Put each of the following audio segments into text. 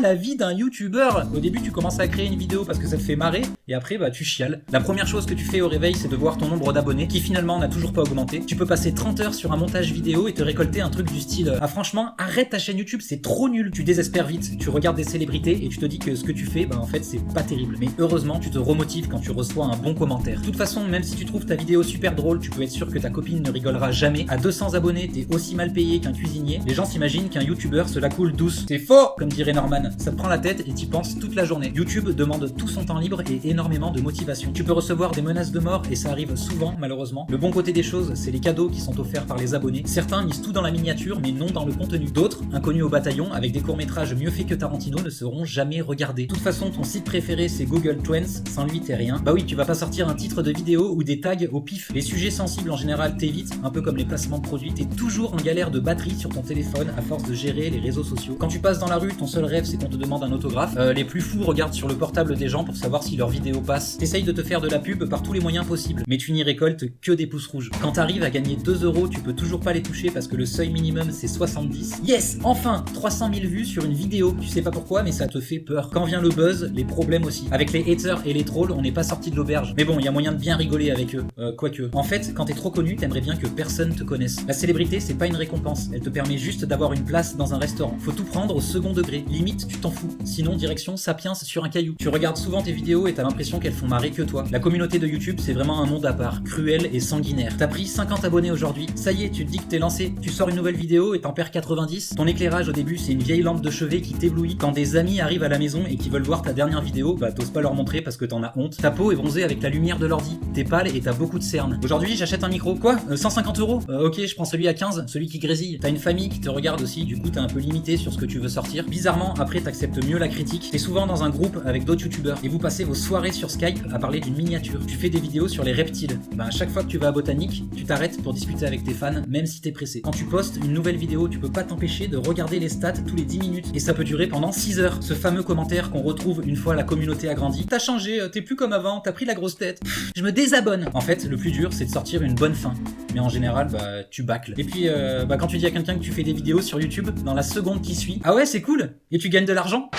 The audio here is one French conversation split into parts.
pas la vie d'un youtubeur. Au début, tu commences à créer une vidéo parce que ça te fait marrer, et après, bah tu chiales. La première chose que tu fais au réveil, c'est de voir ton nombre d'abonnés, qui finalement n'a toujours pas augmenté. Tu peux passer 30 heures sur un montage vidéo et te récolter un truc du style ah franchement, arrête ta chaîne YouTube, c'est trop nul. Tu désespères vite, tu regardes des célébrités et tu te dis que ce que tu fais, bah en fait, c'est pas terrible. Mais heureusement, tu te remotives quand tu reçois un bon commentaire. De toute façon, même si tu trouves ta vidéo super drôle, tu peux être sûr que ta copine ne rigolera jamais. À 200 abonnés, t'es aussi mal payé qu'un cuisinier. Les gens s'imaginent qu'un youtubeur se la coule douce. C'est faux, comme dirait Norman. Ça te prend la tête et t'y penses toute la journée. YouTube demande tout son temps libre et énormément de motivation. Tu peux recevoir des menaces de mort et ça arrive souvent, malheureusement. Le bon côté des choses, c'est les cadeaux qui sont offerts par les abonnés. Certains misent tout dans la miniature, mais non dans le contenu. D'autres, inconnus au bataillon, avec des courts-métrages mieux faits que Tarantino, ne seront jamais regardés. De toute façon, ton site préféré, c'est Google Trends. Sans lui, t'es rien. Bah oui, tu vas pas sortir un titre de vidéo ou des tags au pif. Les sujets sensibles en général t'évitent, un peu comme les placements de produits. T'es toujours en galère de batterie sur ton téléphone à force de gérer les réseaux sociaux. Quand tu passes dans la rue, ton seul rêve c'est qu'on te demande un autographe. Les plus fous regardent sur le portable des gens pour savoir si leur vidéo passe. T'essayes de te faire de la pub par tous les moyens possibles, mais tu n'y récoltes que des pouces rouges. Quand t'arrives à gagner 2 €, tu peux toujours pas les toucher parce que le seuil minimum c'est 70. Yes, enfin 300 000 vues sur une vidéo. Tu sais pas pourquoi, mais ça te fait peur. Quand vient le buzz, les problèmes aussi. Avec les haters et les trolls, on n'est pas sorti de l'auberge. Mais bon, il y a moyen de bien rigoler avec eux. Quoique. En fait, quand t'es trop connu, t'aimerais bien que personne te connaisse. La célébrité, c'est pas une récompense. Elle te permet juste d'avoir une place dans un restaurant. Faut tout prendre au second degré. Limite, tu t'en fous. Sinon, direction Sapiens sur un caillou. Tu regardes souvent tes vidéos et t'as l'impression qu'elles font marrer que toi. La communauté de YouTube, c'est vraiment un monde à part. Cruel et sanguinaire. T'as pris 50 abonnés aujourd'hui. Ça y est, tu te dis que t'es lancé. Tu sors une nouvelle vidéo et t'en perds 90. Ton éclairage au début, c'est une vieille lampe de chevet qui t'éblouit. Quand des amis arrivent à la maison et qui veulent voir ta dernière vidéo, bah t'oses pas leur montrer parce que t'en as honte. Ta peau est bronzée avec la lumière de l'ordi. T'es pâle et t'as beaucoup de cernes. Aujourd'hui, j'achète un micro. Quoi 150 €? Ok, je prends celui à 15, celui qui grésille. T'as une famille qui te regarde aussi, du coup t'es un peu limité sur ce que tu veux sortir. Bizarrement, après t'acceptes mieux la critique. T'es souvent dans un groupe avec d'autres youtubeurs et vous passez vos soirées sur Skype à parler d'une miniature. Tu fais des vidéos sur les reptiles. Bah à chaque fois que tu vas à Botanique, tu t'arrêtes pour discuter avec tes fans, même si t'es pressé. Quand tu postes une nouvelle vidéo, tu peux pas t'empêcher de regarder les stats tous les 10 minutes et ça peut durer pendant 6 heures. Ce fameux commentaire qu'on retrouve une fois la communauté agrandie. T'as changé, t'es plus comme avant, t'as pris la grosse tête. Je me désabonne. En fait, le plus dur, c'est de sortir une bonne fin. Mais en général, bah, tu bâcles. Et puis, quand tu dis à quelqu'un que tu fais des vidéos sur YouTube, dans la seconde qui suit, ah ouais, c'est cool. Et tu gagnes de l'argent.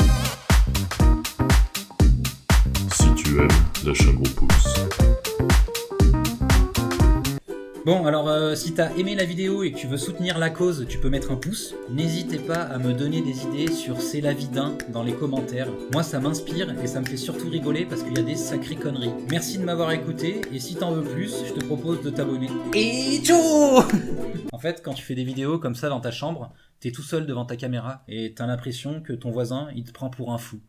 Si tu aimes, lâche un gros pouce. Bon, alors si t'as aimé la vidéo et que tu veux soutenir la cause, tu peux mettre un pouce. N'hésitez pas à me donner des idées sur C'est la vie d'un dans les commentaires. Moi, ça m'inspire et ça me fait surtout rigoler parce qu'il y a des sacrées conneries. Merci de m'avoir écouté et si t'en veux plus, je te propose de t'abonner. Et ciao. En fait, quand tu fais des vidéos comme ça dans ta chambre, t'es tout seul devant ta caméra et t'as l'impression que ton voisin, il te prend pour un fou.